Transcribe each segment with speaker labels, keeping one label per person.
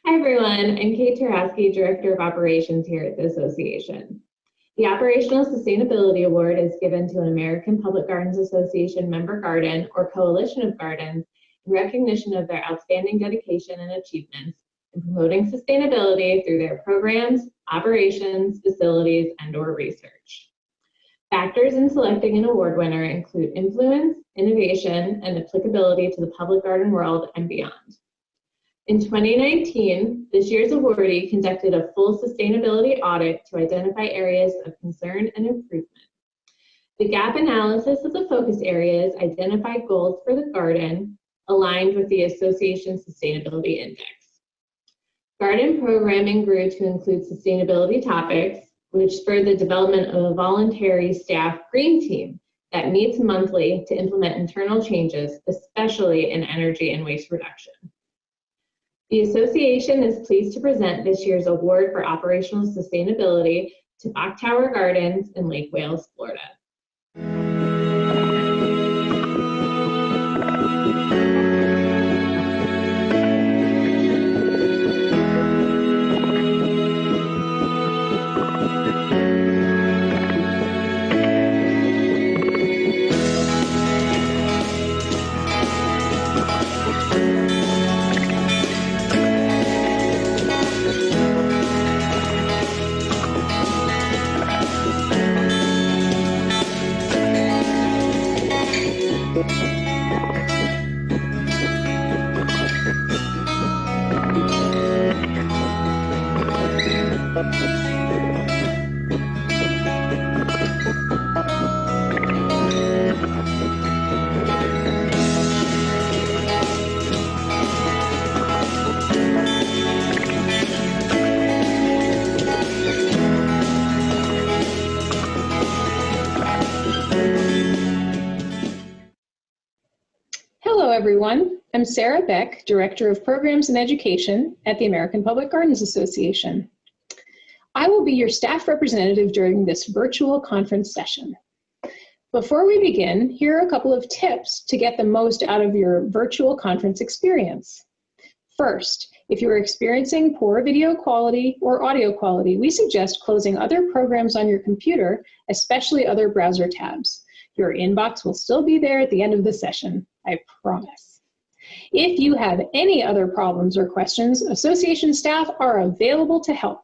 Speaker 1: Hi everyone, I'm Kate Tarasky, Director of Operations here at the Association. The Operational Sustainability Award is given to an American Public Gardens Association member garden or coalition of gardens in recognition of their outstanding dedication and achievements in promoting sustainability through their programs, operations, facilities, and/or research. Factors in selecting an award winner include influence, innovation, and applicability to the public garden world and beyond. In 2019, this year's awardee conducted a full sustainability audit to identify areas of concern and improvement. The gap analysis of the focus areas identified goals for the garden aligned with the Association's Sustainability Index. Garden programming grew to include sustainability topics, which spurred the development of a voluntary staff green team that meets monthly to implement internal changes, especially in energy and waste reduction. The Association is pleased to present this year's Award for Operational Sustainability to Bok Tower Gardens in Lake Wales, Florida.
Speaker 2: Hello everyone, I'm Sarah Beck, Director of Programs and Education at the American Public Gardens Association. I will be your staff representative during this virtual conference session. Before we begin, here are a couple of tips to get the most out of your virtual conference experience. First, if you are experiencing poor video quality or audio quality, we suggest closing other programs on your computer, especially other browser tabs. Your inbox will still be there at the end of the session, I promise. If you have any other problems or questions, association staff are available to help.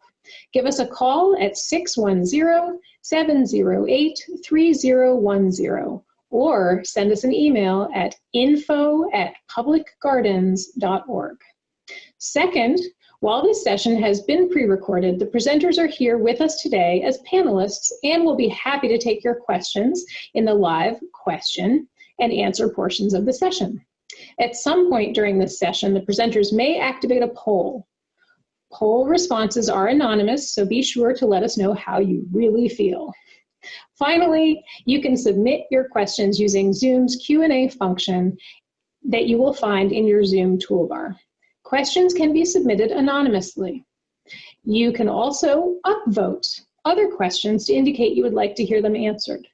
Speaker 2: Give us a call at 610-708-3010 or send us an email at info@publicgardens.org. Second, while this session has been pre-recorded, the presenters are here with us today as panelists and will be happy to take your questions in the live question and answer portions of the session. At some point during this session, the presenters may activate a poll. Poll responses are anonymous, so be sure to let us know how you really feel. Finally, you can submit your questions using Zoom's Q&A function that you will find in your Zoom toolbar. Questions can be submitted anonymously. You can also upvote other questions to indicate you would like to hear them answered.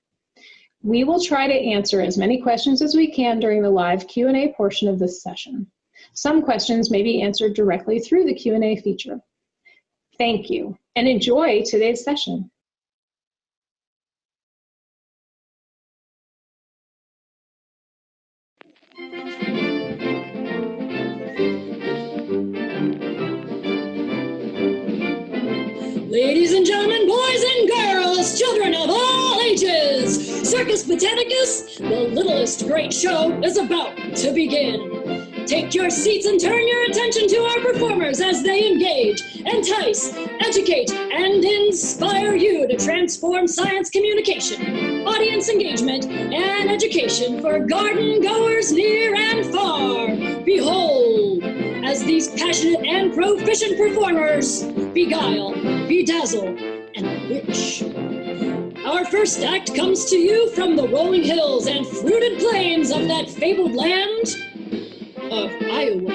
Speaker 2: We will try to answer as many questions as we can during the live Q&A portion of this session. Some questions may be answered directly through the Q&A feature. Thank you, and enjoy today's session.
Speaker 3: Ladies and gentlemen, boys and girls, children of all ages, Circus Botanicus, the littlest great show, is about to begin. Take your seats and turn your attention to our performers as they engage, entice, educate, and inspire you to transform science communication, audience engagement, and education for garden goers near and far. Behold, as these passionate and proficient performers beguile, bedazzle, and bewitch. Our first act comes to you from the rolling hills and fruited plains of that fabled land of Iowa,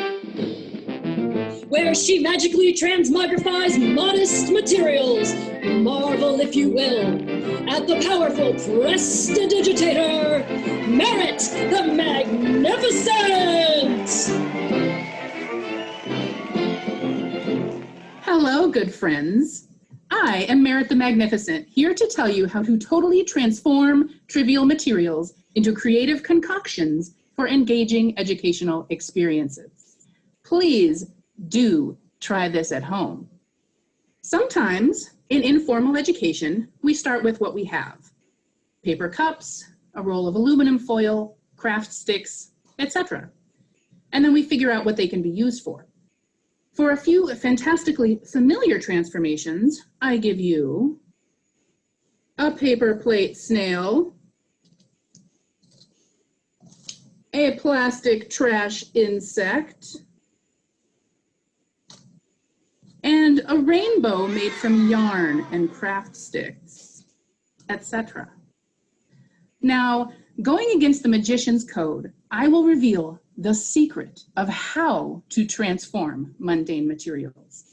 Speaker 3: where she magically transmogrifies modest materials. Marvel, if you will, at the powerful prestidigitator, Merit the Magnificent!
Speaker 4: Hello, good friends. I am Merit the Magnificent, here to tell you how to totally transform trivial materials into creative concoctions for engaging educational experiences. Please do try this at home. Sometimes in informal education, we start with what we have: paper cups, a roll of aluminum foil, craft sticks, etc. And then we figure out what they can be used for. For a few fantastically familiar transformations, I give you a paper plate snail, a plastic trash insect, and a rainbow made from yarn and craft sticks, etc. Now, going against the magician's code, I will reveal the secret of how to transform mundane materials.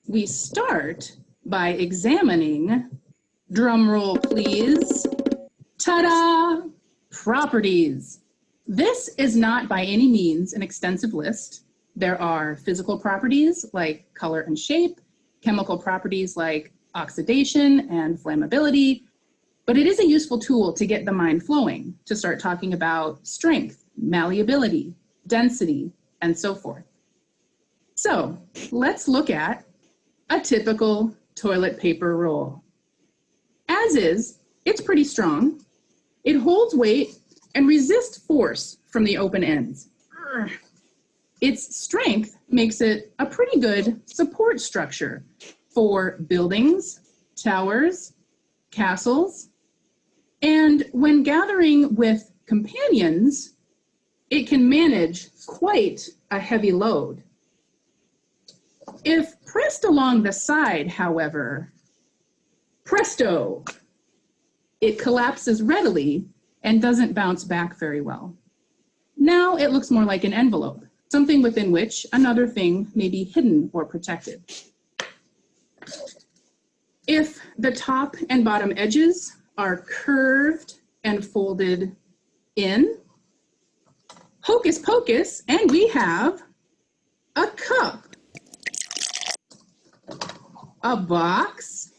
Speaker 4: We start by examining, drum roll please, ta-da, properties. This is not by any means an extensive list. There are physical properties like color and shape, chemical properties like oxidation and flammability, but it is a useful tool to get the mind flowing, to start talking about strength, malleability, density, and so forth. So let's look at a typical toilet paper roll. As is, it's pretty strong. It holds weight and resists force from the open ends. Its strength makes it a pretty good support structure for buildings, towers, castles, and when gathering with companions, it can manage quite a heavy load. If pressed along the side, however, presto, it collapses readily and doesn't bounce back very well. Now it looks more like an envelope, something within which another thing may be hidden or protected. If the top and bottom edges are curved and folded in, hocus pocus, and we have a cup, a box,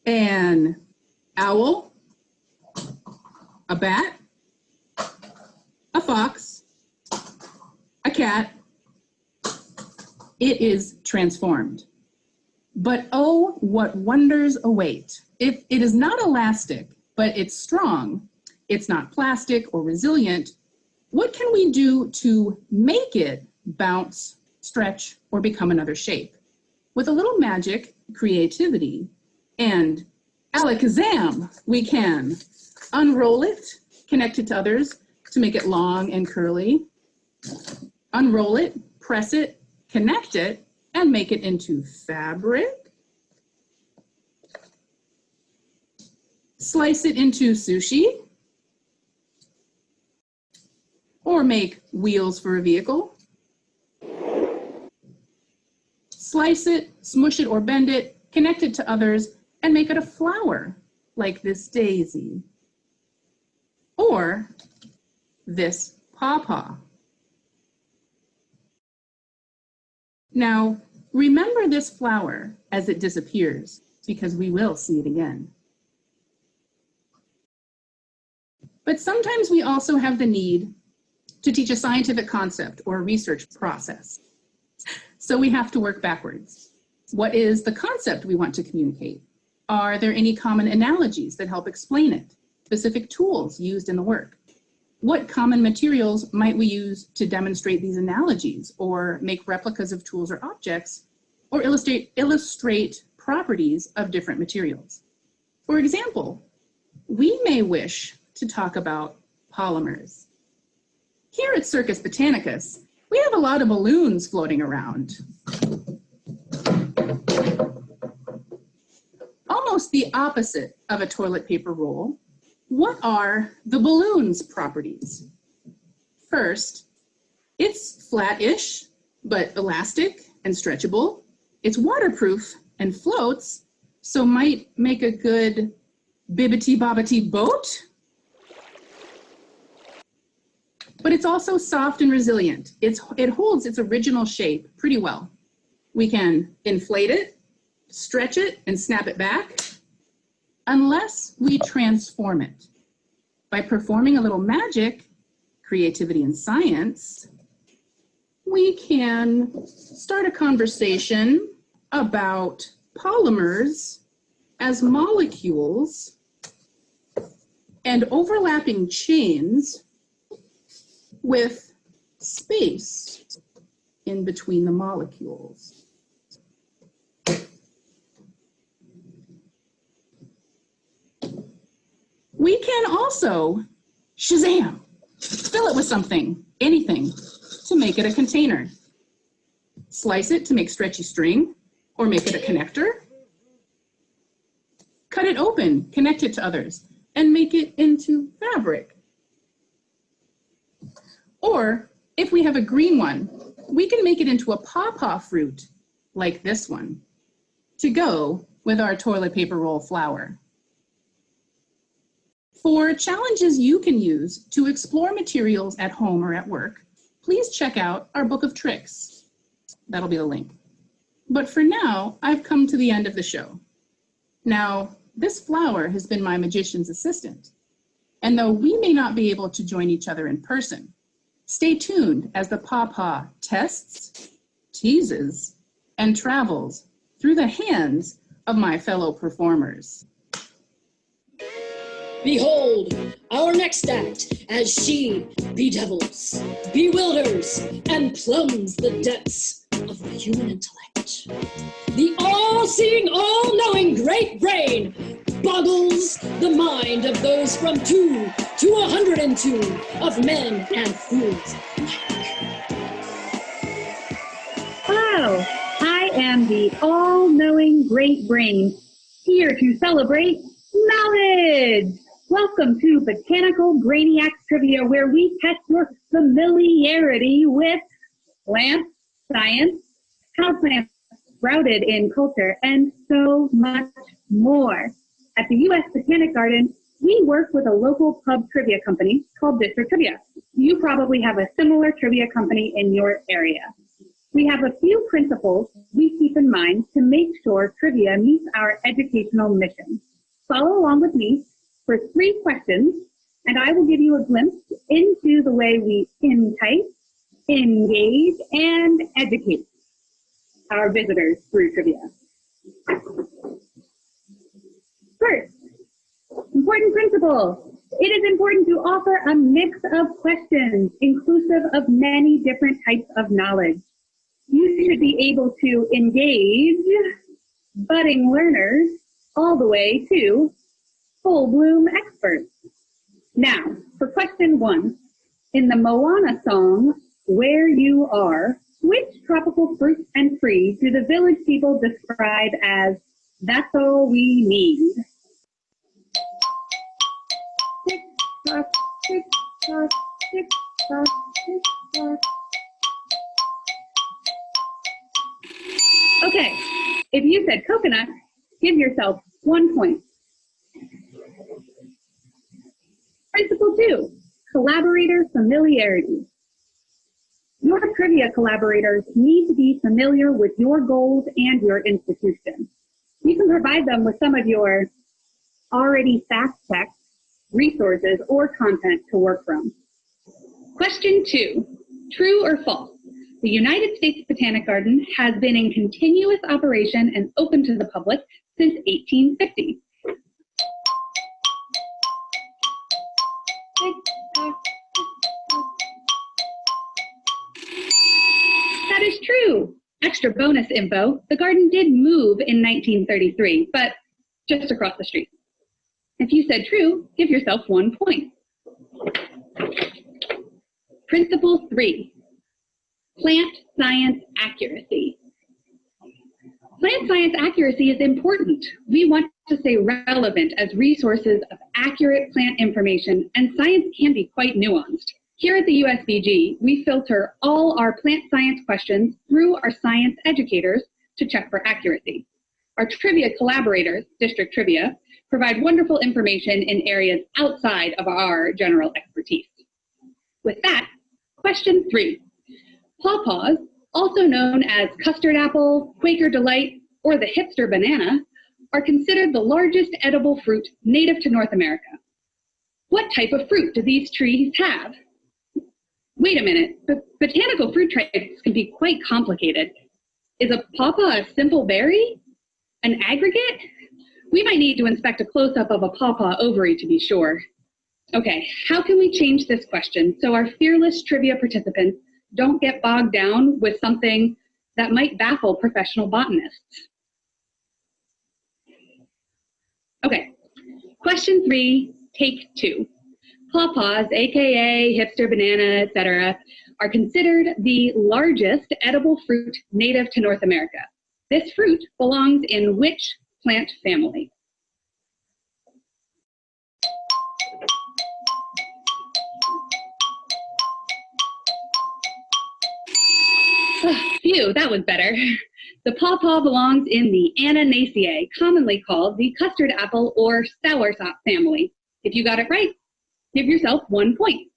Speaker 4: an owl, a bat, a fox, a cat. It is transformed. But oh, what wonders await. If it is not elastic, but it's strong, it's not plastic or resilient, what can we do to make it bounce, stretch, or become another shape? With a little magic, creativity, and alakazam, we can unroll it, connect it to others to make it long and curly, unroll it, press it, connect it, and make it into fabric, slice it into sushi, or make wheels for a vehicle. Slice it, smush it or bend it, connect it to others, and make it a flower, like this daisy. Or this pawpaw. Now, remember this flower as it disappears, because we will see it again. But sometimes we also have the need to teach a scientific concept or a research process. So we have to work backwards. What is the concept we want to communicate? Are there any common analogies that help explain it? Specific tools used in the work? What common materials might we use to demonstrate these analogies, or make replicas of tools or objects, or illustrate properties of different materials? For example, we may wish to talk about polymers. Here at Circus Botanicus, we have a lot of balloons floating around. Almost the opposite of a toilet paper roll, what are the balloon's properties? First, it's flat-ish, but elastic and stretchable. It's waterproof and floats, so might make a good bibbity-bobbity boat. but it's also soft and resilient. It holds its original shape pretty well. We can inflate it, stretch it, and snap it back, unless we transform it. By performing a little magic, creativity, and science, we can start a conversation about polymers as molecules and overlapping chains with space in between the molecules. We can also, Shazam, fill it with something, anything, to make it a container. Slice it to make stretchy string, or make it a connector. Cut it open, connect it to others, and make it into fabric. Or, if we have a green one, we can make it into a pawpaw fruit, like this one, to go with our toilet paper roll flower. For challenges you can use to explore materials at home or at work, please check out our book of tricks. That'll be the link. But for now, I've come to the end of the show. Now, this flower has been my magician's assistant. And though we may not be able to join each other in person, stay tuned as the pawpaw tests, teases, and travels through the hands of my fellow performers.
Speaker 3: Behold, our next act as she bedevils, bewilders, and plumbs the depths of the human intellect. The all-seeing, all-knowing great brain boggles the mind of those from 2 to 102 of men and fools.
Speaker 5: Hello, I am the all-knowing great brain, here to celebrate knowledge. Welcome to Botanical Brainiacs Trivia, where we test your familiarity with plant science, how plants sprouted in culture, and so much more. At the U.S. Botanic Garden, we work with a local pub trivia company called District Trivia. You probably have a similar trivia company in your area. We have a few principles we keep in mind to make sure trivia meets our educational mission. Follow along with me for 3 questions, and I will give you a glimpse into the way we entice, engage, and educate our visitors through trivia. First, important principle. It is important to offer a mix of questions inclusive of many different types of knowledge. You should be able to engage budding learners all the way to full-bloom experts. Now, for question 1, in the Moana song, Where You Are, which tropical fruit and tree do the village people describe as, that's all we need? Tick tock, tick tock, tick tock, tick tock. Okay, if you said coconut, give yourself 1 point. Principle 2, collaborator familiarity. Your trivia collaborators need to be familiar with your goals and your institution. You can provide them with some of your already fact-checked resources or content to work from. Question 2, true or false? The United States Botanic Garden has been in continuous operation and open to the public since 1850. That is true. Extra bonus info, the garden did move in 1933, but just across the street. If you said true, give yourself 1 point. Principle 3, plant science accuracy. Plant science accuracy is important. We want to stay relevant as resources of accurate plant information, and science can be quite nuanced. Here at the USBG, we filter all our plant science questions through our science educators to check for accuracy. Our trivia collaborators, District Trivia, provide wonderful information in areas outside of our general expertise. With that, Question 3. Pawpaws, also known as custard apple, Quaker Delight, or the hipster banana, are considered the largest edible fruit native to North America. What type of fruit do these trees have? Wait a minute, botanical fruit types can be quite complicated. Is a pawpaw a simple berry? An aggregate? We might need to inspect a close-up of a pawpaw ovary to be sure. Okay, how can we change this question so our fearless trivia participants don't get bogged down with something that might baffle professional botanists? Okay, question 3, take 2. Pawpaws, aka hipster banana, etc., are considered the largest edible fruit native to North America. This fruit belongs in which plant family? Phew, that was better. The pawpaw belongs in the Ananaceae, commonly called the custard apple or soursop family. If you got it right, give yourself 1 point.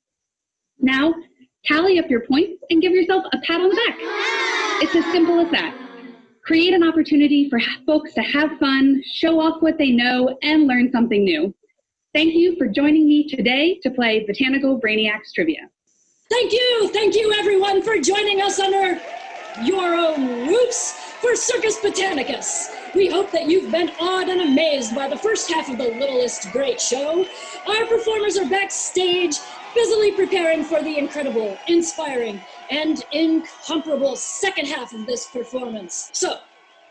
Speaker 5: Now, tally up your points and give yourself a pat on the back. It's as simple as that. Create an opportunity for folks to have fun, show off what they know, and learn something new. Thank you for joining me today to play Botanical Brainiacs Trivia.
Speaker 3: Thank you everyone for joining us under your own roofs for Circus Botanicus. We hope that you've been awed and amazed by the first half of the Littlest Great Show. Our performers are backstage, busily preparing for the incredible, inspiring, and incomparable second half of this performance. So,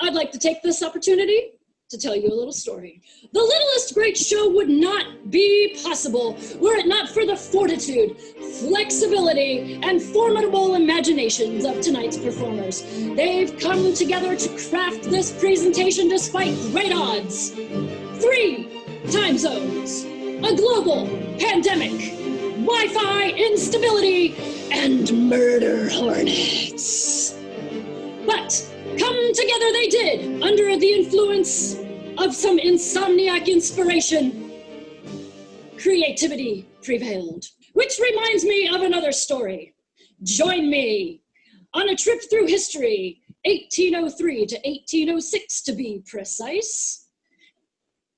Speaker 3: I'd like to take this opportunity to tell you a little story. The Littlest Great Show would not be possible were it not for the fortitude, flexibility, and formidable imaginations of tonight's performers. They've come together to craft this presentation despite great odds. 3 time zones, a global pandemic, Wi-Fi instability, and murder hornets. But come together they did, under the influence of some insomniac inspiration. Creativity prevailed. Which reminds me of another story. Join me on a trip through history, 1803 to 1806 to be precise.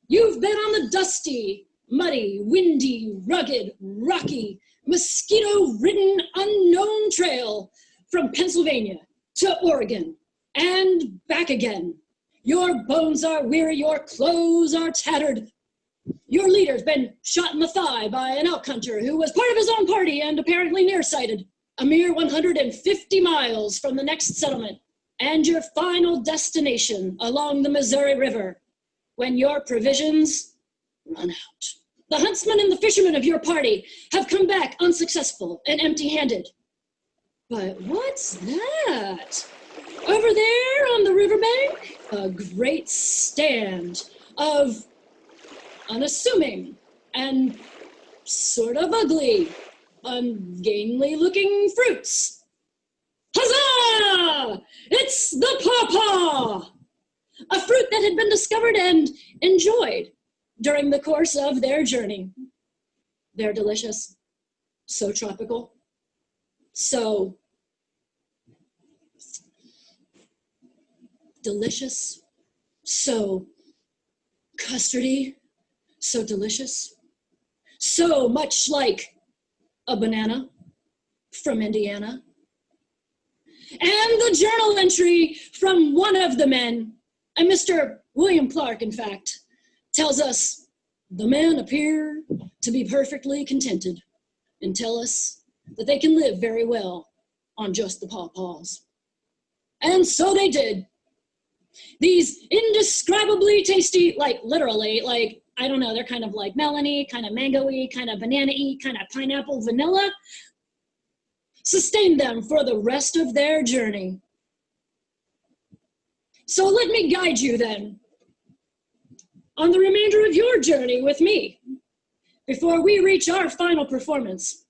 Speaker 3: You've been on the dusty, muddy, windy, rugged, rocky, mosquito-ridden, unknown trail from Pennsylvania to Oregon and back again. Your bones are weary, your clothes are tattered. Your leader's been shot in the thigh by an elk hunter who was part of his own party and apparently nearsighted. A mere 150 miles from the next settlement and your final destination along the Missouri River when your provisions run out. The huntsman and the fishermen of your party have come back unsuccessful and empty-handed. But what's that? Over there on the riverbank, a great stand of unassuming and sort of ugly, ungainly-looking fruits. Huzzah! It's the pawpaw! A fruit that had been discovered and enjoyed during the course of their journey. They're delicious, so tropical, so delicious, so custardy, so delicious, so much like a banana from Indiana. And the journal entry from one of the men, and Mr. William Clark, in fact, tells us the men appear to be perfectly contented and tell us that they can live very well on just the pawpaws. And so they did. These indescribably tasty, like literally, like, I don't know, they're kind of like melony, kind of mango-y, kind of banana-y, kind of pineapple vanilla, sustained them for the rest of their journey. So let me guide you then on the remainder of your journey with me before we reach our final performance.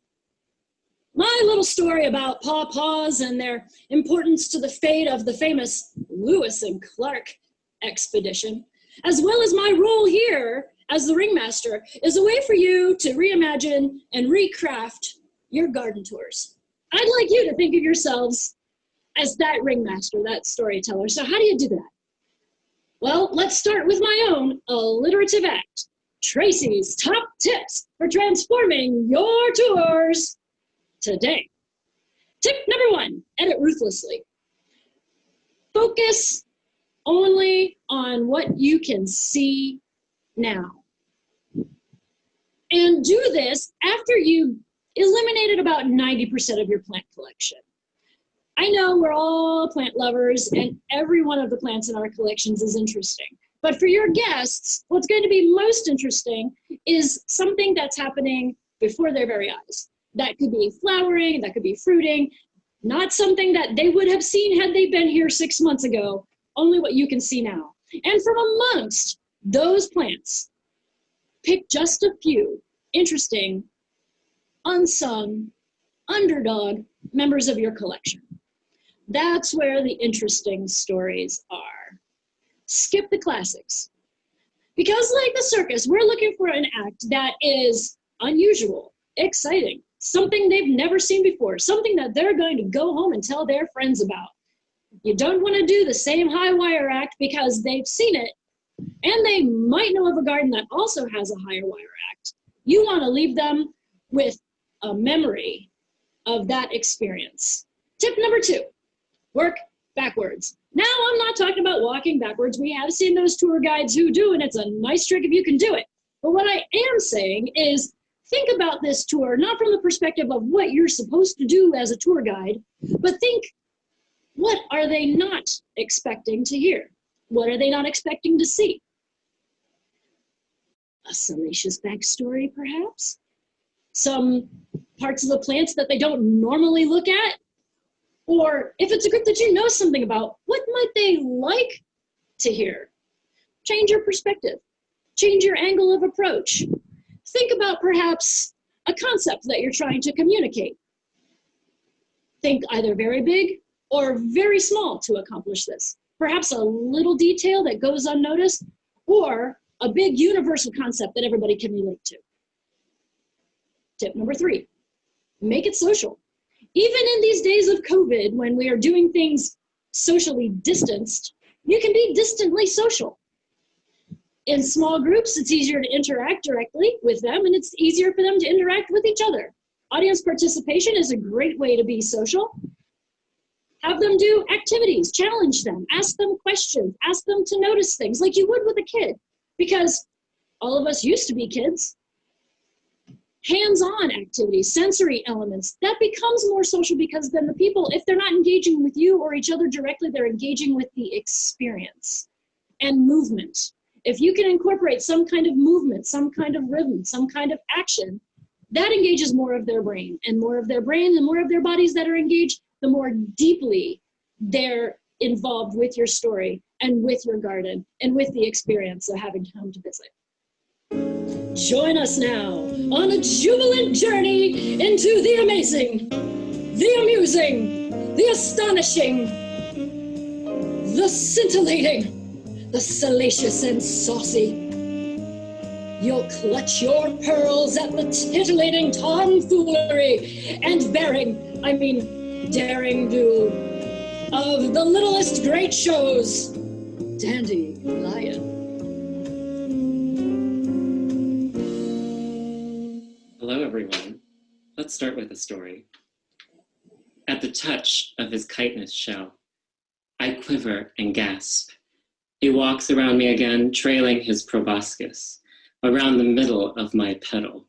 Speaker 3: My little story about pawpaws and their importance to the fate of the famous Lewis and Clark expedition, as well as my role here as the ringmaster, is a way for you to reimagine and recraft your garden tours. I'd like you to think of yourselves as that ringmaster, that storyteller. So how do you do that? Well, let's start with my own alliterative act. Tracy's top tips for transforming your tours today. Tip number 1, edit ruthlessly. Focus only on what you can see now. And do this after you eliminated about 90% of your plant collection. I know we're all plant lovers and every one of the plants in our collections is interesting. But for your guests, what's going to be most interesting is something that's happening before their very eyes. That could be flowering, that could be fruiting, not something that they would have seen had they been here 6 months ago, only what you can see now. And from amongst those plants, pick just a few interesting, unsung, underdog members of your collection. That's where the interesting stories are. Skip the classics. Because like the circus, we're looking for an act that is unusual, exciting, something they've never seen before, something that they're going to go home and tell their friends about. You don't want to do the same high wire act because they've seen it, and they might know of a garden that also has a higher wire act. You want to leave them with a memory of that experience. Tip number 2, work backwards. Now, I'm not talking about walking backwards. We have seen those tour guides who do, and it's a nice trick if you can do it. But what I am saying is think about this tour, not from the perspective of what you're supposed to do as a tour guide, but think, what are they not expecting to hear? What are they not expecting to see? A salacious backstory, perhaps? Some parts of the plants that they don't normally look at? Or if it's a group that you know something about, what might they like to hear? Change your perspective. Change your angle of approach. Think about perhaps a concept that you're trying to communicate. Think either very big or very small to accomplish this. Perhaps a little detail that goes unnoticed, or a big universal concept that everybody can relate to. Tip number 3, make it social. Even in these days of COVID, when we are doing things socially distanced, you can be distantly social. In small groups, it's easier to interact directly with them, and it's easier for them to interact with each other. Audience participation is a great way to be social. Have them do activities, challenge them, ask them questions, ask them to notice things like you would with a kid, because all of us used to be kids. Hands-on activities, sensory elements, that becomes more social because then the people, if they're not engaging with you or each other directly, they're engaging with the experience and movement. If you can incorporate some kind of movement, some kind of rhythm, some kind of action, that engages more of their brain, and more of their brain and more of their bodies that are engaged, the more deeply they're involved with your story and with your garden and with the experience of having come to visit. Join us now on a jubilant journey into the amazing, the amusing, the astonishing, the scintillating, the salacious and saucy. You'll clutch your pearls at the titillating tomfoolery and daring do of the littlest great shows, Dandelion.
Speaker 6: Hello, everyone. Let's start with a story. At the touch of his chitinous shell, I quiver and gasp. He walks around me again, trailing his proboscis around the middle of my petal.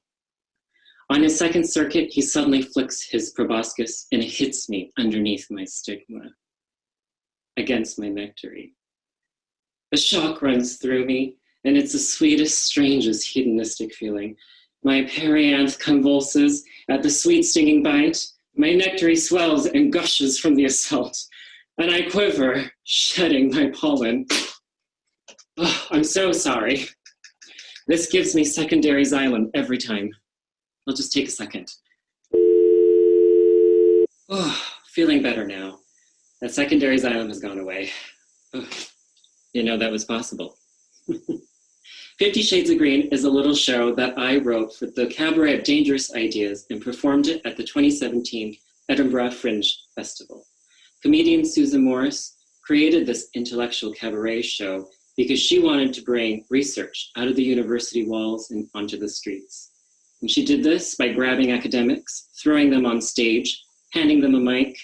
Speaker 6: On his second circuit, he suddenly flicks his proboscis and hits me underneath my stigma, against my nectary. A shock runs through me, and it's the sweetest, strangest hedonistic feeling. My perianth convulses at the sweet stinging bite. My nectary swells and gushes from the assault, and I quiver, shedding my pollen. Oh, I'm so sorry. This gives me secondary xylem every time. I'll just take a second. Oh, feeling better now. That secondary xylem has gone away. Oh, didn't know that was possible. 50 Shades of Green is a little show that I wrote for the Cabaret of Dangerous Ideas and performed it at the 2017 Edinburgh Fringe Festival. Comedian Susan Morris created this intellectual cabaret show because she wanted to bring research out of the university walls and onto the streets. And she did this by grabbing academics, throwing them on stage, handing them a mic,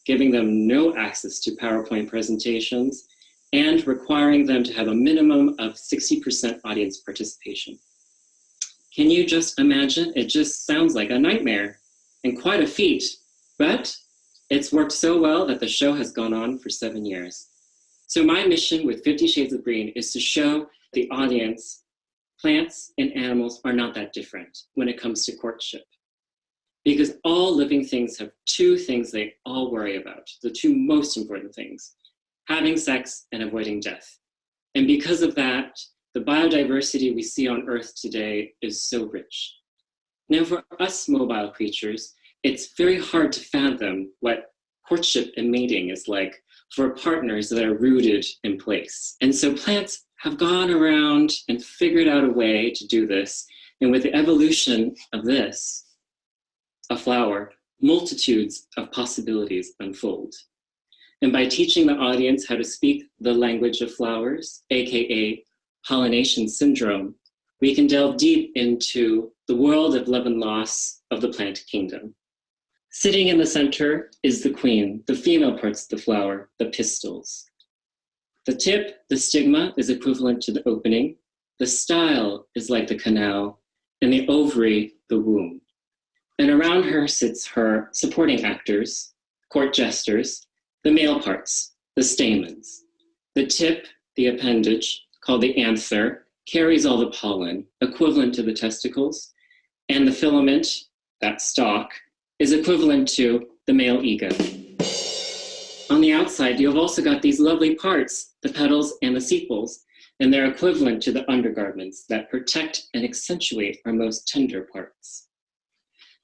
Speaker 6: giving them no access to PowerPoint presentations, and requiring them to have a minimum of 60% audience participation. Can you just imagine? It just sounds like a nightmare and quite a feat, but it's worked so well that the show has gone on for 7 years. So my mission with 50 Shades of Green is to show the audience plants and animals are not that different when it comes to courtship. Because all living things have two things they all worry about, the two most important things, having sex and avoiding death. And because of that, the biodiversity we see on Earth today is so rich. Now for us mobile creatures, it's very hard to fathom what courtship and mating is like for partners that are rooted in place. And so plants have gone around and figured out a way to do this. And with the evolution of this, a flower, multitudes of possibilities unfold. And by teaching the audience how to speak the language of flowers, AKA pollination syndrome, we can delve deep into the world of love and loss of the plant kingdom. Sitting in the center is the queen, the female parts of the flower, the pistils. The tip, the stigma, is equivalent to the opening. The style is like the canal, and the ovary, the womb. And around her sits her supporting actors, court jesters, the male parts, the stamens. The tip, the appendage, called the anther, carries all the pollen, equivalent to the testicles, and the filament, that stalk, is equivalent to the male ego. On the outside, you've also got these lovely parts, the petals and the sepals, and they're equivalent to the undergarments that protect and accentuate our most tender parts.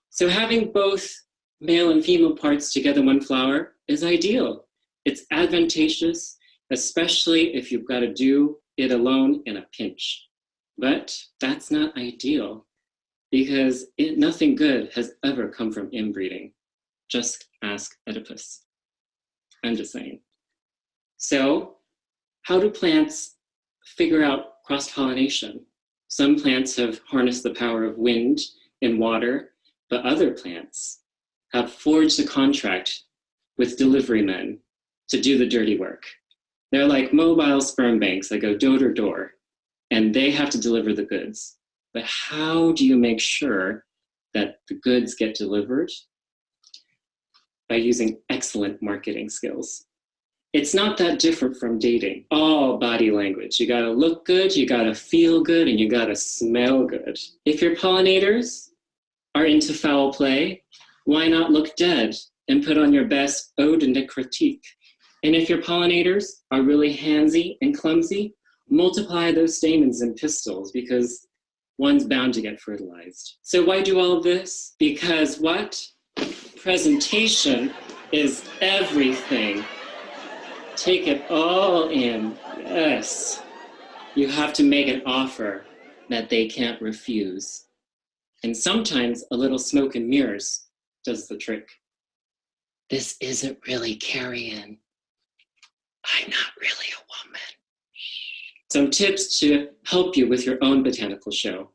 Speaker 6: So having both male and female parts together in one flower is ideal. It's advantageous, especially if you've got to do it alone in a pinch. But that's not ideal because nothing good has ever come from inbreeding. Just ask Oedipus. I'm just saying. So how do plants figure out cross-pollination? Some plants have harnessed the power of wind and water, but other plants have forged a contract with delivery men to do the dirty work. They're like mobile sperm banks that go door to door, and they have to deliver the goods. But how do you make sure that the goods get delivered? By using excellent marketing skills. It's not that different from dating. All body language. You gotta look good, you gotta feel good, and you gotta smell good. If your pollinators are into foul play, why not look dead and put on your best ode de critique? And if your pollinators are really handsy and clumsy, multiply those stamens and pistils because one's bound to get fertilized. So why do all of this? Because what? Presentation is everything. Take it all in, yes. You have to make an offer that they can't refuse. And sometimes a little smoke and mirrors does the trick. This isn't really carrying. I'm not really a woman. Some tips to help you with your own botanical show.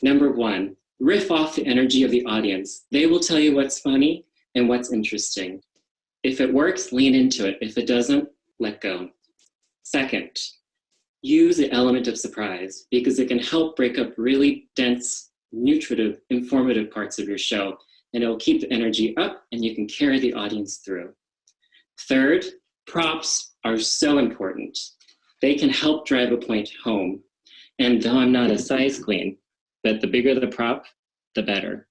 Speaker 6: Number 1, riff off the energy of the audience. They will tell you what's funny and what's interesting. If it works, lean into it. If it doesn't, let go. Second, use the element of surprise because it can help break up really dense, nutritive, informative parts of your show, and it'll keep the energy up and you can carry the audience through. Third, props are so important. They can help drive a point home. And though I'm not a size queen, but the bigger the prop, the better.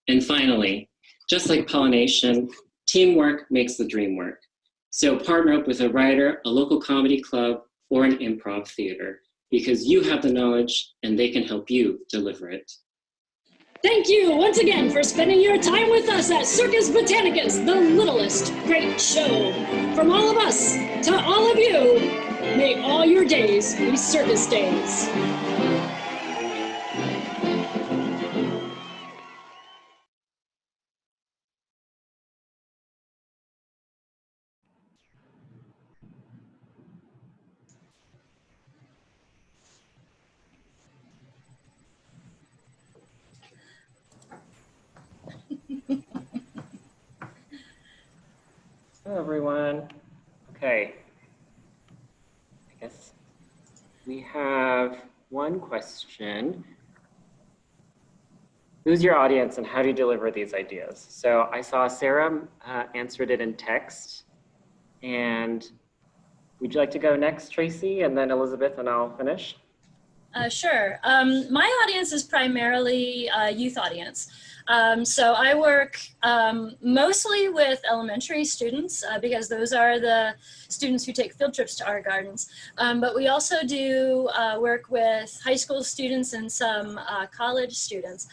Speaker 6: And finally, just like pollination, teamwork makes the dream work. So partner up with a writer, a local comedy club, or an improv theater, because you have the knowledge and they can help you deliver it.
Speaker 3: Thank you once again for spending your time with us at Circus Botanicus, the littlest great show. From all of us to all of you, may all your days be circus days.
Speaker 6: Hello, everyone. Okay. I guess we have one question. Who's your audience and how do you deliver these ideas? So I saw Sarah answered it in text. And would you like to go next, Tracy, and then Elizabeth, and I'll finish?
Speaker 3: Sure. My audience is primarily a youth audience. So I work mostly with elementary students because those are the students who take field trips to our gardens. But we also do work with high school students and some college students.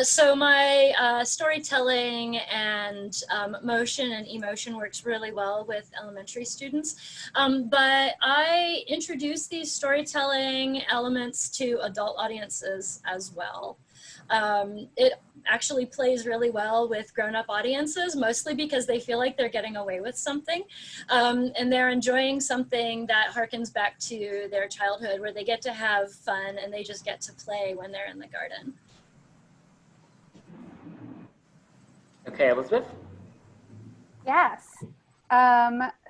Speaker 3: So my storytelling and motion and emotion works really well with elementary students. But I introduce these storytelling elements to adult audiences as well. It actually plays really well with grown-up audiences, mostly because they feel like they're getting away with something and they're enjoying something that harkens back to their childhood where they get to have fun and they just get to play when they're in the garden.
Speaker 6: Okay, Elizabeth?
Speaker 7: Yes.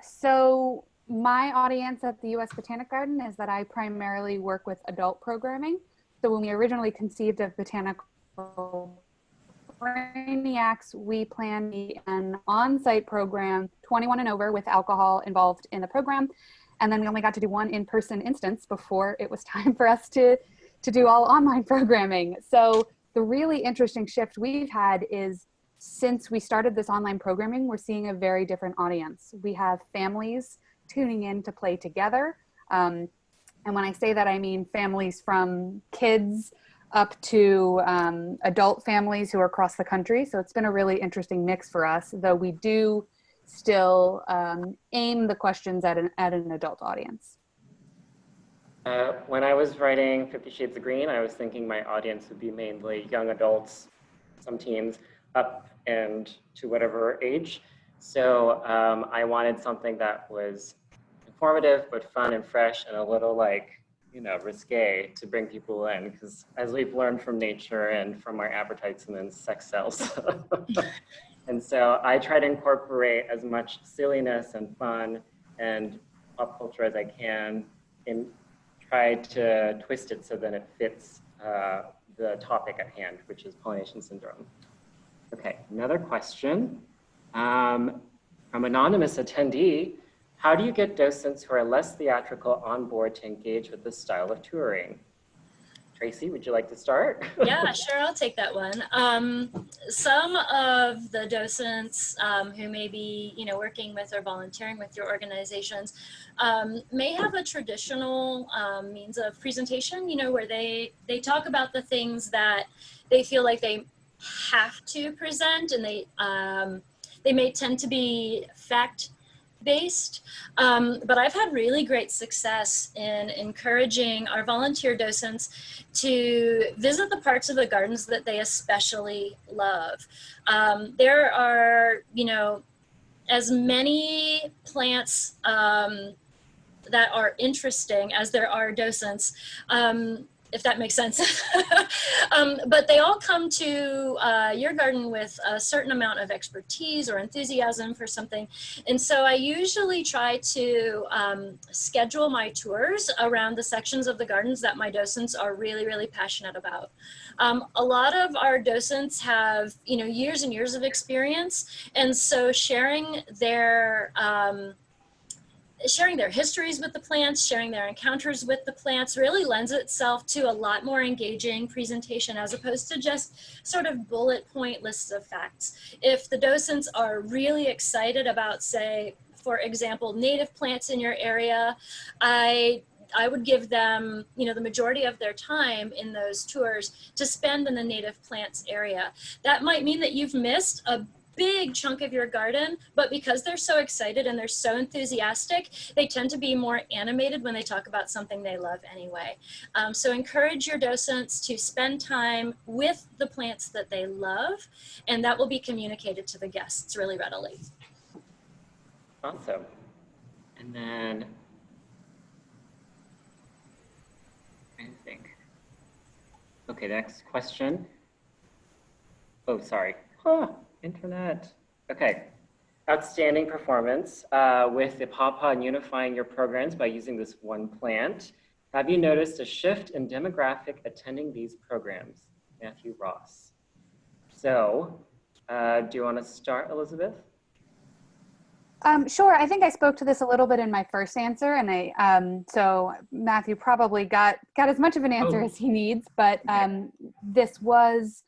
Speaker 7: So my audience at the U.S. Botanic Garden is that I primarily work with adult programming. So when we originally conceived of Botanical Brainiacs, we planned an on-site program, 21 and over, with alcohol involved in the program. And then we only got to do one in-person instance before it was time for us to do all online programming. So the really interesting shift we've had is since we started this online programming, we're seeing a very different audience. We have families tuning in to play together. And when I say that, I mean families from kids up to adult families who are across the country. So it's been a really interesting mix for us, though we do still aim the questions at an adult audience.
Speaker 6: When I was writing 50 Shades of Green, I was thinking my audience would be mainly young adults, some teens, up and to whatever age. So I wanted something that was informative, but fun and fresh and a little risque to bring people in, because as we've learned from nature and from our advertisements, sex sells. And so I try to incorporate as much silliness and fun and pop culture as I can and try to twist it so that it fits the topic at hand, which is pollination syndrome. Okay, another question from anonymous attendee. How do you get docents who are less theatrical on board to engage with this style of touring? Tracy, would you like to start?
Speaker 3: Yeah, sure, I'll take that one. Some of the docents who may be, working with or volunteering with your organizations may have a traditional means of presentation, where they talk about the things that they feel like they have to present, and they may tend to be fact-based, but I've had really great success in encouraging our volunteer docents to visit the parts of the gardens that they especially love. There are, as many plants that are interesting as there are docents, if that makes sense. But they all come to your garden with a certain amount of expertise or enthusiasm for something. And so I usually try to schedule my tours around the sections of the gardens that my docents are really, really passionate about. A lot of our docents have, years and years of experience. And so sharing their histories with the plants, sharing their encounters with the plants really lends itself to a lot more engaging presentation as opposed to just sort of bullet point lists of facts. If the docents are really excited about, say, for example, native plants in your area, I would give them, the majority of their time in those tours to spend in the native plants area. That might mean that you've missed a big chunk of your garden, but because they're so excited and they're so enthusiastic, they tend to be more animated when they talk about something they love anyway. So encourage your docents to spend time with the plants that they love, and that will be communicated to the guests really readily.
Speaker 6: Awesome. And then, I think. Okay, next question. Oh, sorry. Internet. Okay. outstanding performance with the pawpaw and unifying your programs by using this one plant. Have you noticed a shift in demographic attending these programs? Matthew Ross. So, do you want to start, Elizabeth?
Speaker 7: Sure. I think I spoke to this a little bit in my first answer, and so Matthew probably got as much of an answer as he needs, but this was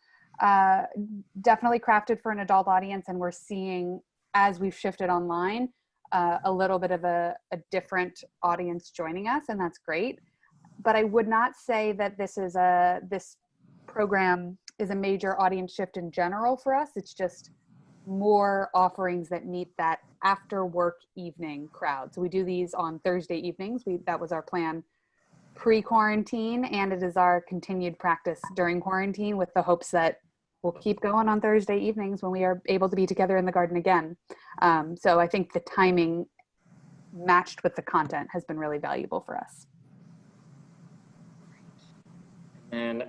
Speaker 7: definitely crafted for an adult audience, and we're seeing, as we've shifted online, a little bit of a different audience joining us, and that's great. But I would not say that this program is a major audience shift in general for us. It's just more offerings that meet that after work evening crowd. So we do these on Thursday evenings. That was our plan pre-quarantine, and it is our continued practice during quarantine, with the hopes that we'll keep going on Thursday evenings when we are able to be together in the garden again. So I think the timing matched with the content has been really valuable for us.
Speaker 6: And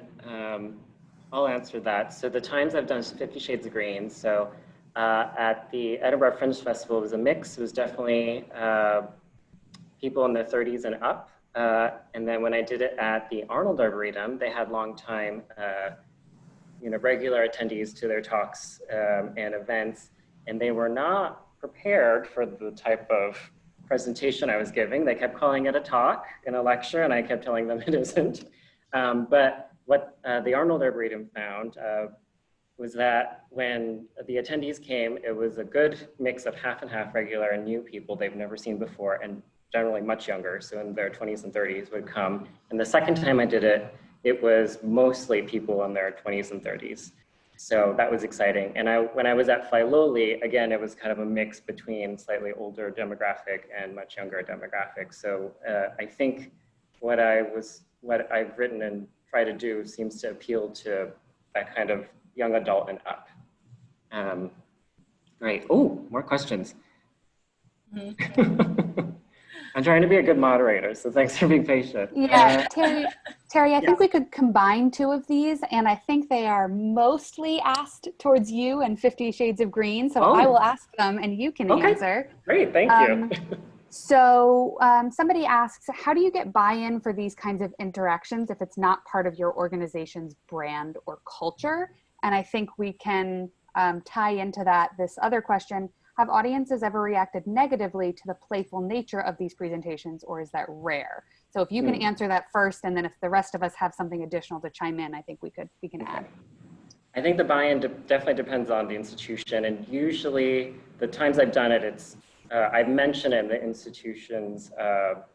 Speaker 6: I'll answer that. So the times I've done 50 Shades of Green. So at the Edinburgh Fringe Festival, it was a mix. It was definitely people in their 30s and up. And then when I did it at the Arnold Arboretum, they had long time regular attendees to their talks and events, and they were not prepared for the type of presentation I was giving. They kept calling it a talk and a lecture, and I kept telling them it isn't. But what the Arnold Arboretum found was that when the attendees came, it was a good mix of half and half regular and new people they've never seen before, and generally much younger, so in their 20s and 30s would come. And the second time I did it, it was mostly people in their 20s and 30s. So that was exciting. And when I was at Filoli, again, it was kind of a mix between slightly older demographic and much younger demographic. So I think what I've written and try to do seems to appeal to that kind of young adult and up. Great. Oh, more questions. I'm trying to be a good moderator, so thanks for being patient.
Speaker 7: Yeah, Terry, I think we could combine two of these, and I think they are mostly asked towards you and 50 Shades of Green, so I will ask them and you can answer.
Speaker 6: Great, thank you.
Speaker 7: So somebody asks, how do you get buy-in for these kinds of interactions if it's not part of your organization's brand or culture? And I think we can tie into that this other question. Have audiences ever reacted negatively to the playful nature of these presentations, or is that rare? So if you can answer that first, and then if the rest of us have something additional to chime in, I think we can add.
Speaker 6: I think the buy-in definitely depends on the institution, and usually the times I've done it, it's I've mentioned it in the institutions,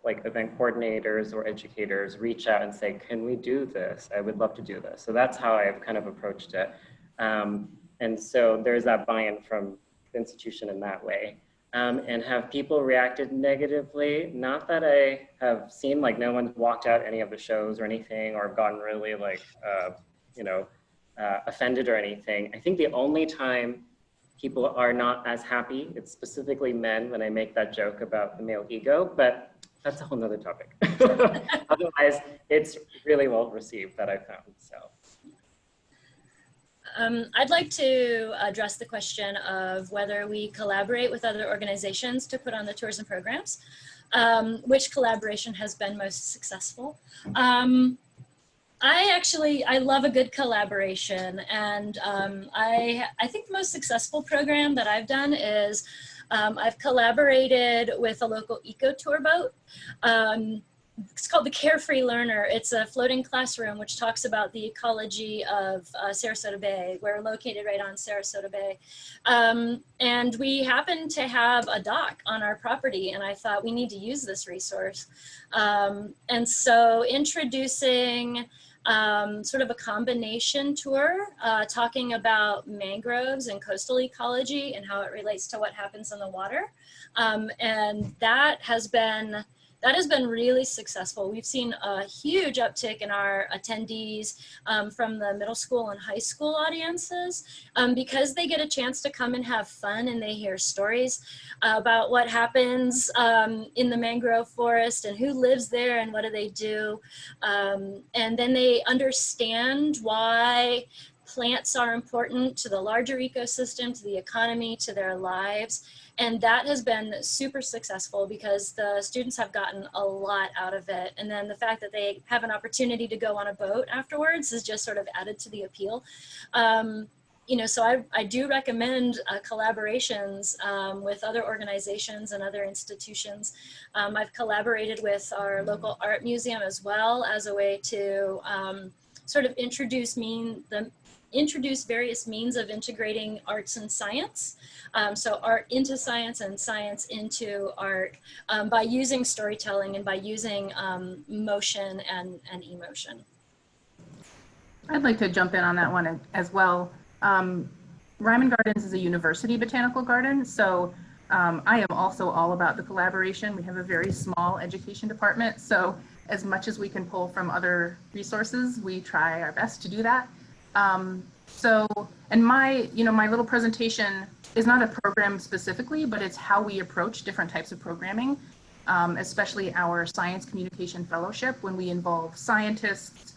Speaker 6: like event coordinators or educators reach out and say, can we do this? I would love to do this. So that's how I've kind of approached it. And so there's that buy-in from the institution in that way. And have people reacted negatively? Not that I have seen, like no one's walked out any of the shows or anything, or gotten really like, offended or anything. I think the only time people are not as happy, it's specifically men when I make that joke about the male ego, but that's a whole nother topic. Otherwise, it's really well received that I found, so.
Speaker 3: I'd like to address the question of whether we collaborate with other organizations to put on the tours and programs, which collaboration has been most successful. I love a good collaboration, and I think the most successful program that I've done is I've collaborated with a local eco tour boat. It's called the Carefree Learner. It's a floating classroom which talks about the ecology of Sarasota Bay. We're located right on Sarasota Bay. And we happen to have a dock on our property, and I thought we need to use this resource. And so introducing sort of a combination tour, talking about mangroves and coastal ecology and how it relates to what happens in the water. And that has been really successful. We've seen a huge uptick in our attendees from the middle school and high school audiences because they get a chance to come and have fun, and they hear stories about what happens in the mangrove forest and who lives there and what do they do. And then they understand why plants are important to the larger ecosystem, to the economy, to their lives. And that has been super successful because the students have gotten a lot out of it. And then the fact that they have an opportunity to go on a boat afterwards is just sort of added to the appeal. You know, so I do recommend collaborations with other organizations and other institutions. I've collaborated with our local art museum as well as a way to sort of introduce various means of integrating arts and science. So art into science and science into art by using storytelling and by using motion and emotion.
Speaker 4: I'd like to jump in on that one as well. Ryman Gardens is a university botanical garden, so I am also all about the collaboration. We have a very small education department, so as much as we can pull from other resources, we try our best to do that. And my little presentation is not a program specifically, but it's how we approach different types of programming, especially our science communication fellowship, when we involve scientists,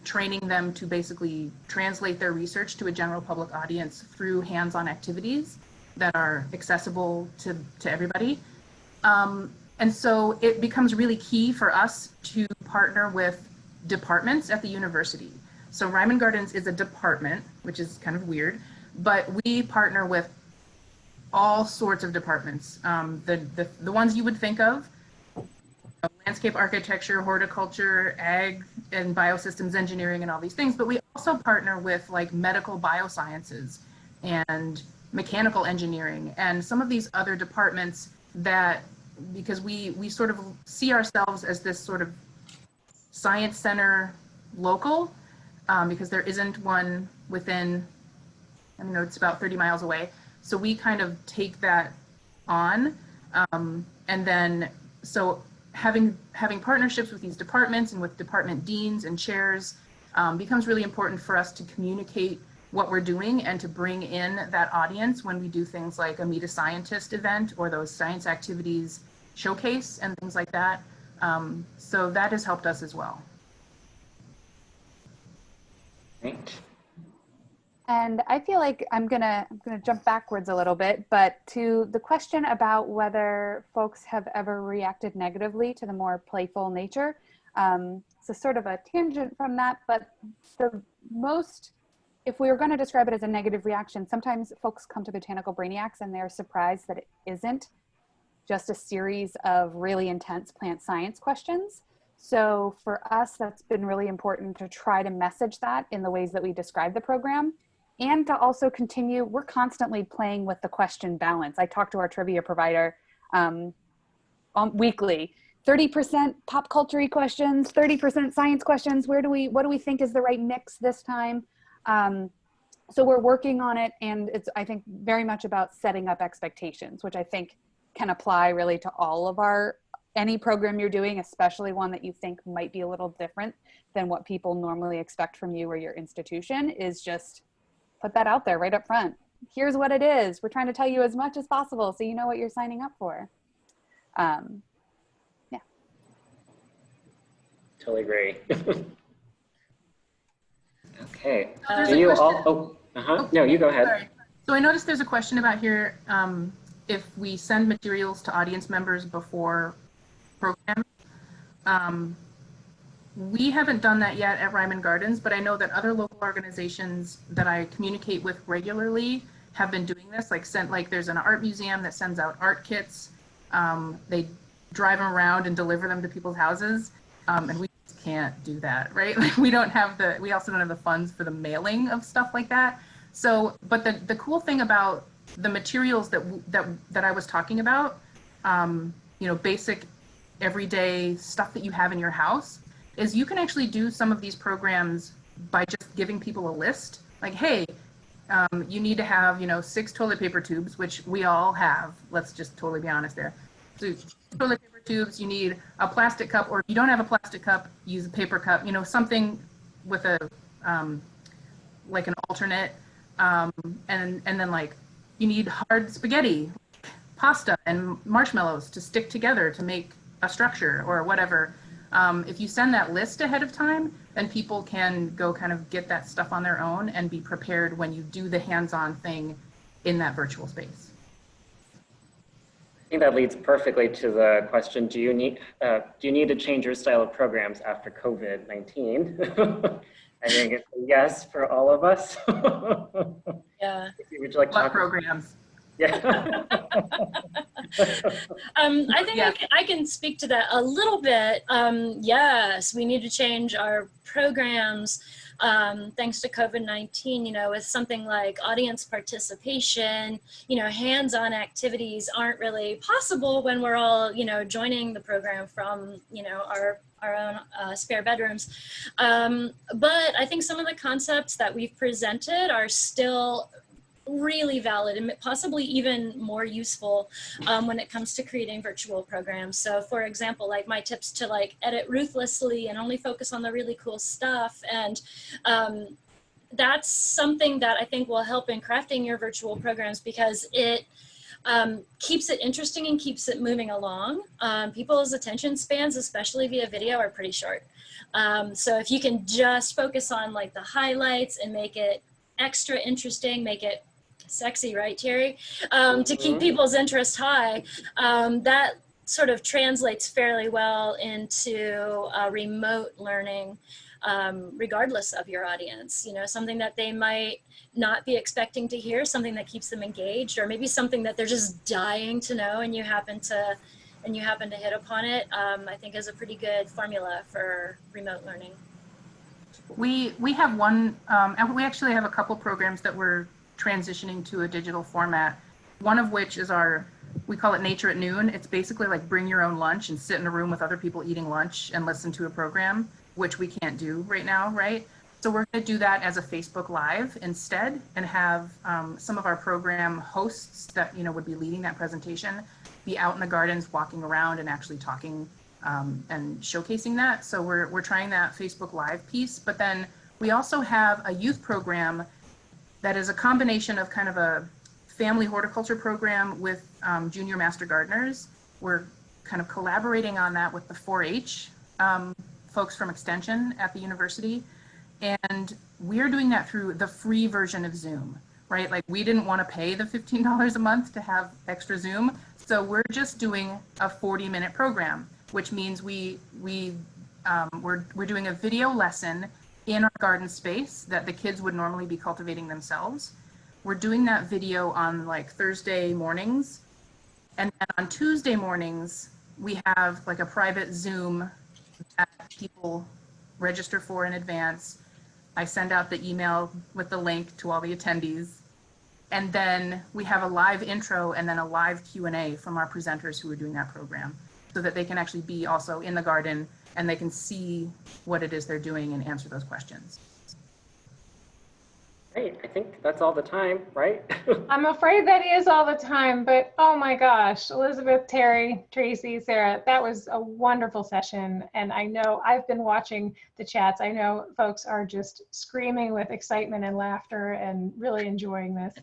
Speaker 4: training them to basically translate their research to a general public audience through hands-on activities that are accessible to everybody. And so it becomes really key for us to partner with departments at the university. So Ryman Gardens is a department, which is kind of weird, but we partner with all sorts of departments. The ones you would think of, landscape architecture, horticulture, ag, and biosystems engineering, and all these things. But we also partner with like medical biosciences and mechanical engineering and some of these other departments that, because we sort of see ourselves as this sort of science center local, because there isn't one within, it's about 30 miles away. So we kind of take that on. And then, so having partnerships with these departments and with department deans and chairs becomes really important for us to communicate what we're doing and to bring in that audience when we do things like a Meet a Scientist event or those science activities showcase and things like that. So that has helped us as well.
Speaker 6: Great.
Speaker 7: And I feel like I'm gonna jump backwards a little bit, but to the question about whether folks have ever reacted negatively to the more playful nature. So sort of a tangent from that, but the most, if we were going to describe it as a negative reaction, sometimes folks come to Botanical Brainiacs and they're surprised that it isn't just a series of really intense plant science questions. So for us, that's been really important to try to message that in the ways that we describe the program. And to also continue, we're constantly playing with the question balance. I talk to our trivia provider weekly, 30% pop culture-y questions, 30% science questions. What do we think is the right mix this time? So we're working on it, and it's, I think, very much about setting up expectations, which I think can apply really to all of any program you're doing, especially one that you think might be a little different than what people normally expect from you or your institution, is just put that out there right up front. Here's what it is. We're trying to tell you as much as possible so you know what you're signing up for. Yeah.
Speaker 6: Totally agree. Okay.
Speaker 4: There's
Speaker 6: Do
Speaker 4: a
Speaker 6: you
Speaker 4: question.
Speaker 6: all? No, you go ahead.
Speaker 4: Sorry. So I noticed there's a question about here, if we send materials to audience members before programs. We haven't done that yet at Ryman Gardens, but I know that other local organizations that I communicate with regularly have been doing this. Like there's an art museum that sends out art kits. They drive them around and deliver them to people's houses, and we just can't do that, right? Like we also don't have the funds for the mailing of stuff like that. So, but the cool thing about the materials that I was talking about, basic everyday stuff that you have in your house, is you can actually do some of these programs by just giving people a list. Like, hey, you need to have, 6 toilet paper tubes, which we all have. Let's just totally be honest there. So toilet paper tubes, you need a plastic cup, or if you don't have a plastic cup, use a paper cup, something with a, like an alternate. And then like, you need hard spaghetti, pasta, and marshmallows to stick together to make a structure or whatever. If you send that list ahead of time, then people can go kind of get that stuff on their own and be prepared when you do the hands-on thing in that virtual space.
Speaker 6: I think that leads perfectly to the question: do you need to change your style of programs after COVID-19? I think it's a yes for all of us.
Speaker 3: Yeah.
Speaker 6: Would you like to
Speaker 4: What
Speaker 6: talk?
Speaker 4: programs?
Speaker 6: Yeah.
Speaker 3: I think
Speaker 4: Yes.
Speaker 3: I can speak to that a little bit. Yes, we need to change our programs thanks to COVID-19, you know, with something like audience participation, you know, hands-on activities aren't really possible when we're all, you know, joining the program from, you know, our own spare bedrooms. But I think some of the concepts that we've presented are still really valid and possibly even more useful when it comes to creating virtual programs. So for example, like my tips to like edit ruthlessly and only focus on the really cool stuff. And that's something that I think will help in crafting your virtual programs because it keeps it interesting and keeps it moving along. People's attention spans, especially via video, are pretty short. So if you can just focus on like the highlights and make it extra interesting, make it sexy, right, Terry? To keep people's interest high, that sort of translates fairly well into remote learning, regardless of your audience. You know, something that they might not be expecting to hear, something that keeps them engaged, or maybe something that they're just dying to know, and you happen to hit upon it. I think is a pretty good formula for remote learning.
Speaker 4: We have one, and we actually have a couple programs that we're transitioning to a digital format. One of which is we call it Nature at Noon. It's basically like bring your own lunch and sit in a room with other people eating lunch and listen to a program, which we can't do right now, right? So we're going to do that as a Facebook Live instead, and have some of our program hosts that, you know, would be leading that presentation be out in the gardens, walking around and actually talking and showcasing that. So we're trying that Facebook Live piece, but then we also have a youth program that is a combination of kind of a family horticulture program with junior master gardeners. We're kind of collaborating on that with the 4-H folks from Extension at the university. And we're doing that through the free version of Zoom, right? Like we didn't want to pay the $15 a month to have extra Zoom. So we're just doing a 40-minute program, which means we're doing a video lesson in our garden space that the kids would normally be cultivating themselves. We're doing that video on like Thursday mornings. And then on Tuesday mornings, we have like a private Zoom that people register for in advance. I send out the email with the link to all the attendees. And then we have a live intro and then a live Q&A from our presenters who are doing that program, so that they can actually be also in the garden and they can see what it is they're doing and answer those questions.
Speaker 6: Great, I think that's all the time, right?
Speaker 2: I'm afraid that is all the time, but oh my gosh, Elizabeth, Terry, Tracy, Sarah, that was a wonderful session. And I know I've been watching the chats. I know folks are just screaming with excitement and laughter and really enjoying this.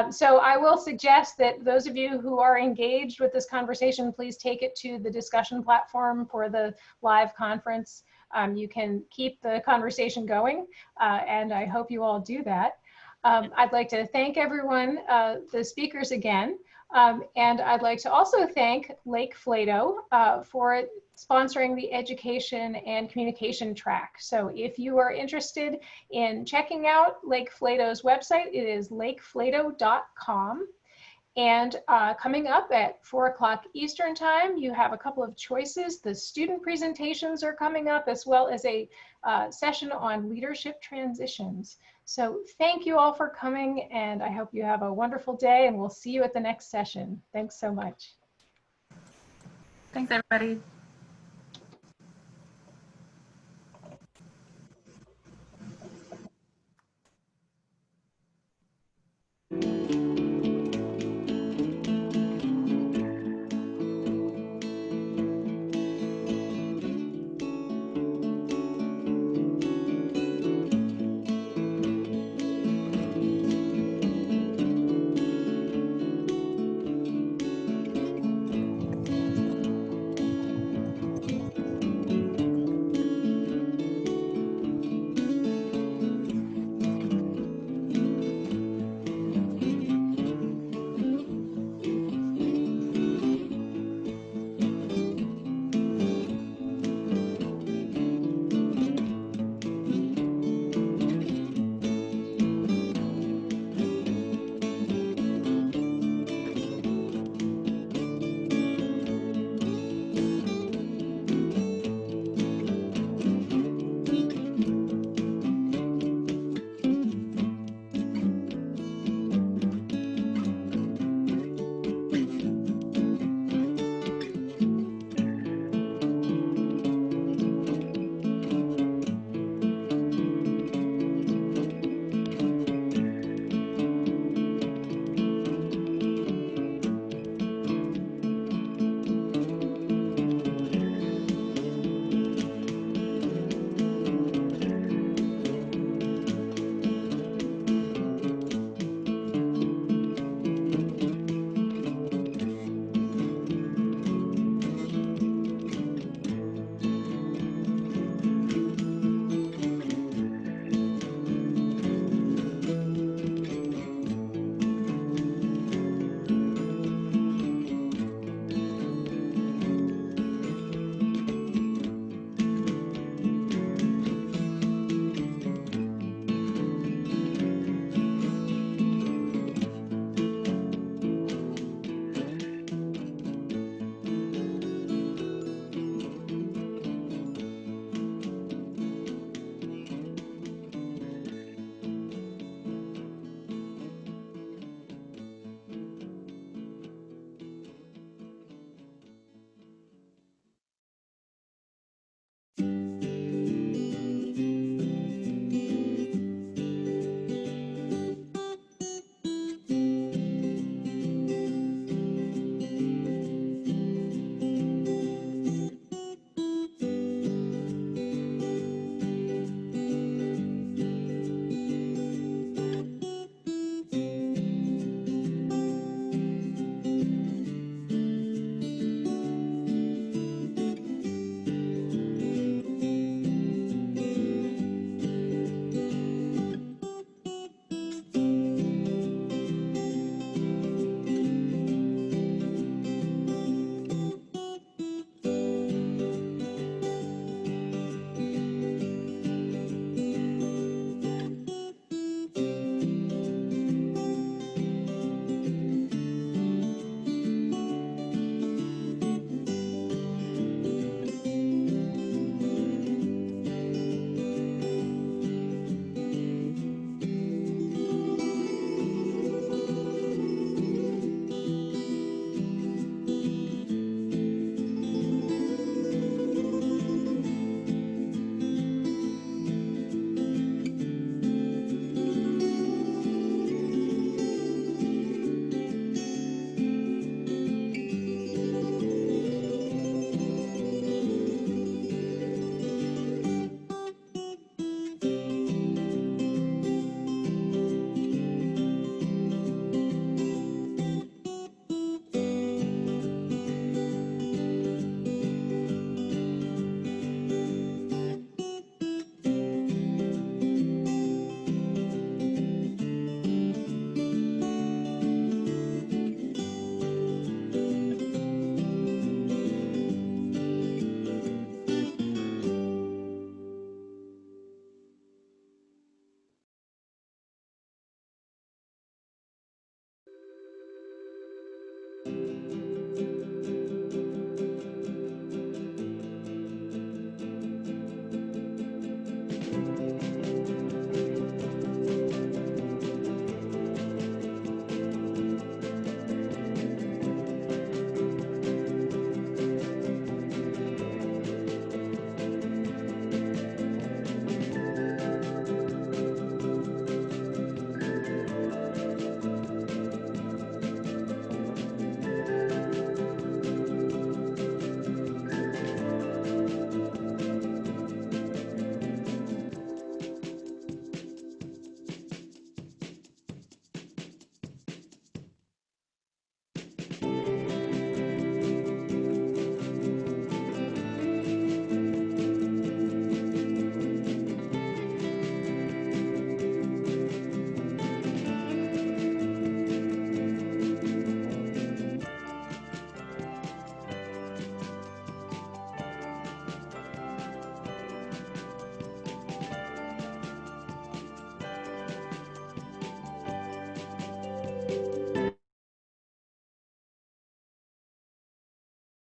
Speaker 2: So I will suggest that those of you who are engaged with this conversation, please take it to the discussion platform for the live conference. You can keep the conversation going, and I hope you all do that. I'd like to thank everyone, the speakers again, and I'd like to also thank Lake Flato for sponsoring the education and communication track. So if you are interested in checking out Lake Flato's website, it is lakeflato.com. And coming up at 4 o'clock Eastern time, you have a couple of choices. The student presentations are coming up, as well as a session on leadership transitions. So thank you all for coming, and I hope you have a wonderful day, and we'll see you at the next session. Thanks so much.
Speaker 4: Thanks, everybody.